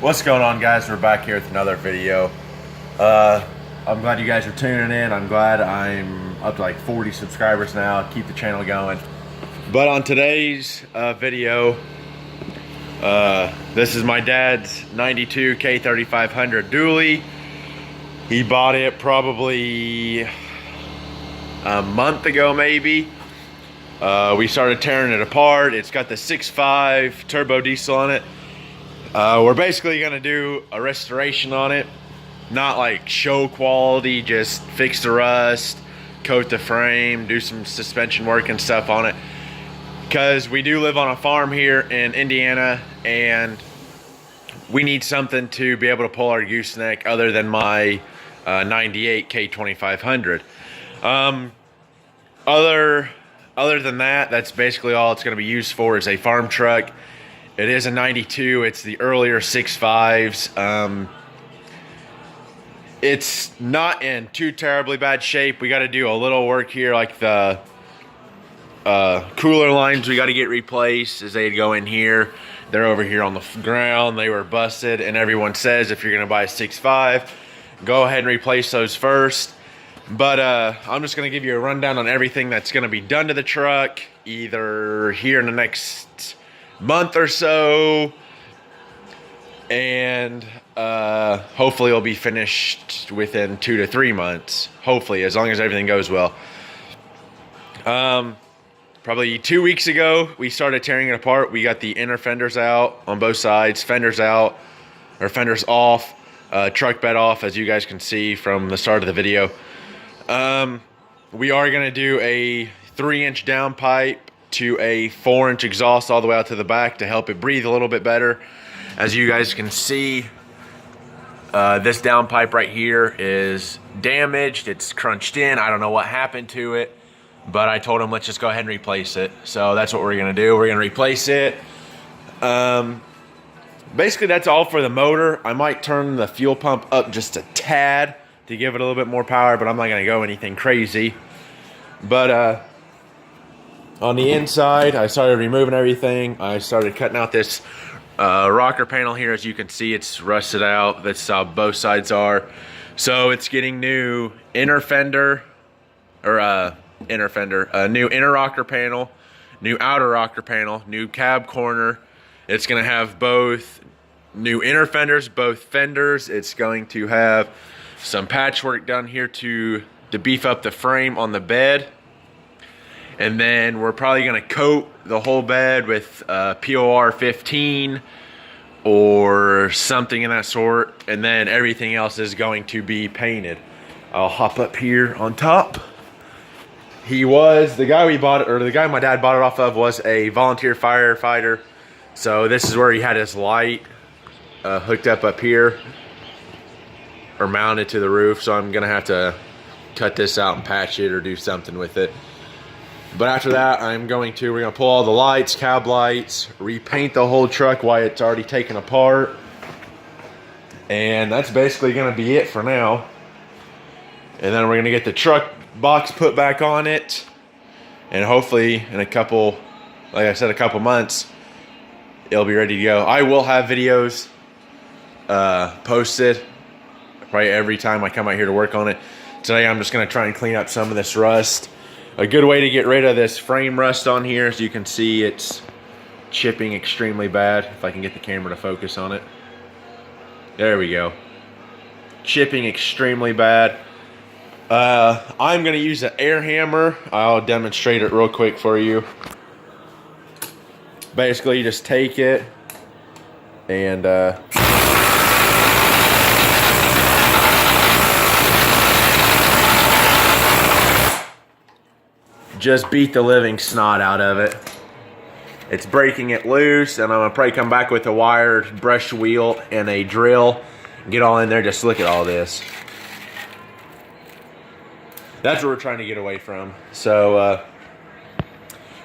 What's going on, guys? We're back here with another video. I'm glad you guys are tuning in. I'm glad I'm up to like 40 subscribers now. Keep the channel going. But on today's video, this is my dad's 92 K3500 dually. He bought it probably a month ago, maybe. We started tearing it apart. It's got the 6.5 turbo diesel on it. We're basically gonna do a restoration on it. Not like show quality, just fix the rust, coat the frame, do some suspension work and stuff on it. Because we do live on a farm here in Indiana, and we need something to be able to pull our gooseneck other than my 98 K2500. Other than that, that's basically all it's going to be used for, is a farm truck. It is a 92. It's the earlier 6.5s. It's not in too terribly bad shape. We got to do a little work here, like the cooler lines we got to get replaced as they go in here. They're over here on the ground. They were busted, and everyone says if you're going to buy a 6.5, go ahead and replace those first. But I'm just going to give you a rundown on everything that's going to be done to the truck, either here in the next month or so, and hopefully it'll be finished within 2 to 3 months, hopefully, as long as everything goes well. Probably 2 weeks ago we started tearing it apart. We got the inner fenders out on both sides, fenders out, or fenders off, truck bed off, as you guys can see from the start of the video. We are going to do a 3-inch downpipe to a 4-inch exhaust all the way out to the back to help it breathe a little bit better. As you guys can see, this downpipe right here is damaged. It's crunched in. I don't know what happened to it, but I told him let's just go ahead and replace it. So that's what we're going to do. We're going to replace it. Basically, that's all for the motor. I might turn the fuel pump up just a tad to give it a little bit more power, but I'm not going to go anything crazy. But on the inside, I started removing everything. I started cutting out this rocker panel here. As you can see, it's rusted out. That's how both sides are. So it's getting new inner fender, or new inner rocker panel, new outer rocker panel, new cab corner. It's going to have both new inner fenders, both fenders. It's going to have some patchwork done here to beef up the frame on the bed. And then we're probably going to coat the whole bed with POR 15 or something in that sort. And then everything else is going to be painted. I'll hop up here on top. The guy my dad bought it off of was a volunteer firefighter. So this is where he had his light hooked up here, or mounted to the roof. So I'm going to have to cut this out and patch it or do something with it. But after that, we're going to pull all the lights, cab lights, repaint the whole truck while it's already taken apart. And that's basically going to be it for now. And then we're going to get the truck box put back on it. And hopefully in a couple months, it'll be ready to go. I will have videos posted probably every time I come out here to work on it. Today I'm just going to try and clean up some of this rust. A good way to get rid of this frame rust on here, as you can see, it's chipping extremely bad. If I can get the camera to focus on it. There we go. Chipping extremely bad. I'm going to use an air hammer. I'll demonstrate it real quick for you. Basically, you just take it and just beat the living snot out of it. It's breaking it loose, and I'm gonna probably come back with a wired brush wheel and a drill. Get all in there. Just look at all this. That's what we're trying to get away from. So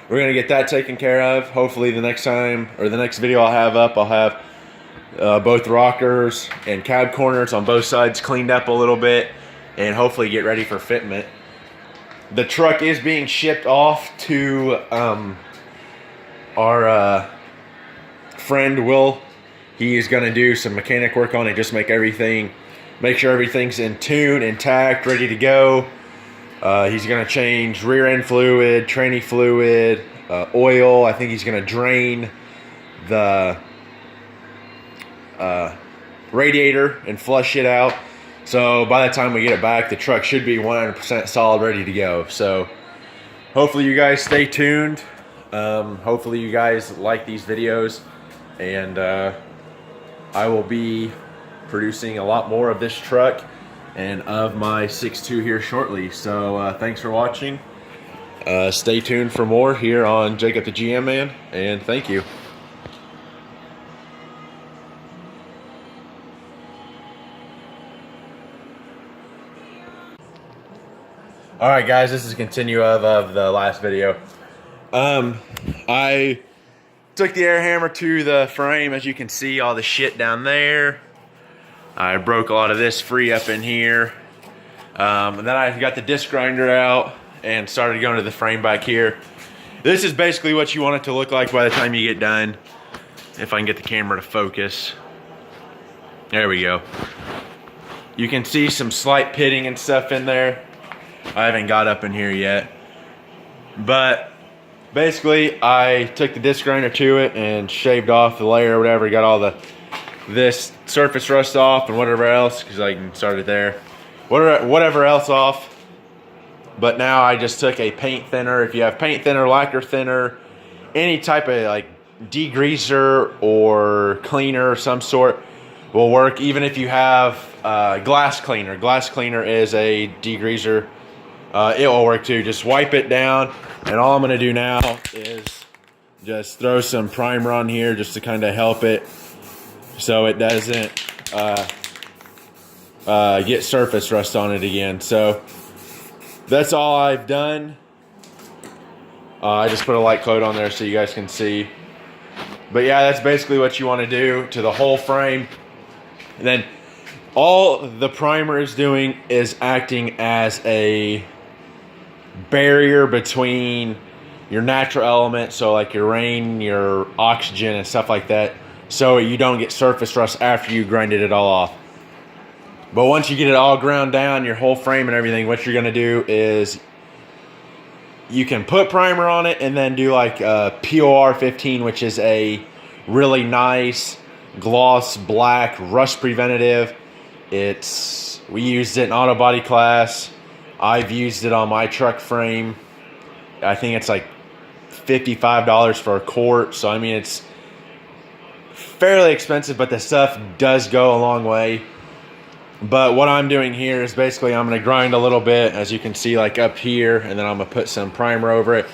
we're gonna get that taken care of. Hopefully the next time, or the next video I'll have up, I'll have both rockers and cab corners on both sides cleaned up a little bit, and hopefully get ready for fitment. The truck is being shipped off to our friend Will He is going to do some mechanic work on it, just make sure everything's in tune, intact, ready to go. He's going to change rear end fluid, tranny fluid, oil. I think he's going to drain the radiator and flush it out. So by the time we get it back, the truck should be 100% solid, ready to go. So hopefully you guys stay tuned. Hopefully you guys like these videos, and I will be producing a lot more of this truck and of my 6.2 here shortly. So thanks for watching. Stay tuned for more here on Jacob the GM Man, and thank you. Alright guys, this is a continue of the last video. I took the air hammer to the frame. As you can see, all the shit down there. I broke a lot of this free up in here. And then I got the disc grinder out and started going to the frame back here. This is basically what you want it to look like by the time you get done. If I can get the camera to focus. There we go. You can see some slight pitting and stuff in there. I haven't got up in here yet. But basically, I took the disc grinder to it and shaved off the layer or whatever. Got all this surface rust off and whatever else, because I can start it there. Whatever else off. But now I just took a paint thinner. If you have paint thinner, lacquer thinner, any type of like degreaser or cleaner of some sort will work. Even if you have glass cleaner. Glass cleaner is a degreaser. It will work too. Just wipe it down, and all I'm going to do now is just throw some primer on here just to kind of help it so it doesn't get surface rust on it again. So that's all I've done. I just put a light coat on there so you guys can see. But yeah, that's basically what you want to do to the whole frame. And then all the primer is doing is acting as a barrier between your natural element, so like your rain, your oxygen and stuff like that, so you don't get surface rust after you grinded it all off. But once you get it all ground down, your whole frame and everything, what you're going to do is you can put primer on it and then do like POR 15, which is a really nice gloss black rust preventative. We used it in auto body class. I've used it on my truck frame. I think it's like $55 for a quart. So I mean, it's fairly expensive, but the stuff does go a long way. But what I'm doing here is basically I'm going to grind a little bit, as you can see, like up here, and then I'm going to put some primer over it,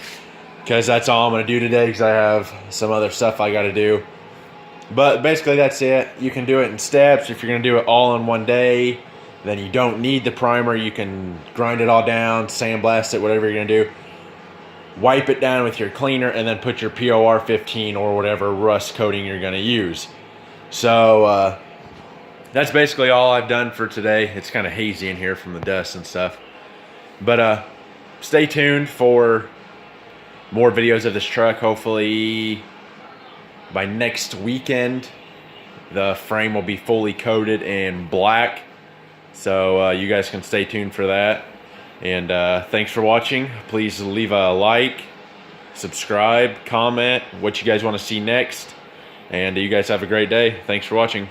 because that's all I'm going to do today, because I have some other stuff I got to do. But basically that's it. You can do it in steps. If you're going to do it all in one day, then you don't need the primer. You can grind it all down, sandblast it, whatever you're going to do. Wipe it down with your cleaner, and then put your POR 15 or whatever rust coating you're going to use. So that's basically all I've done for today. It's kind of hazy in here from the dust and stuff. But stay tuned for more videos of this truck. Hopefully by next weekend, the frame will be fully coated in black. So you guys can stay tuned for that. And thanks for watching. Please leave a like, subscribe, comment what you guys want to see next. And you guys have a great day. Thanks for watching.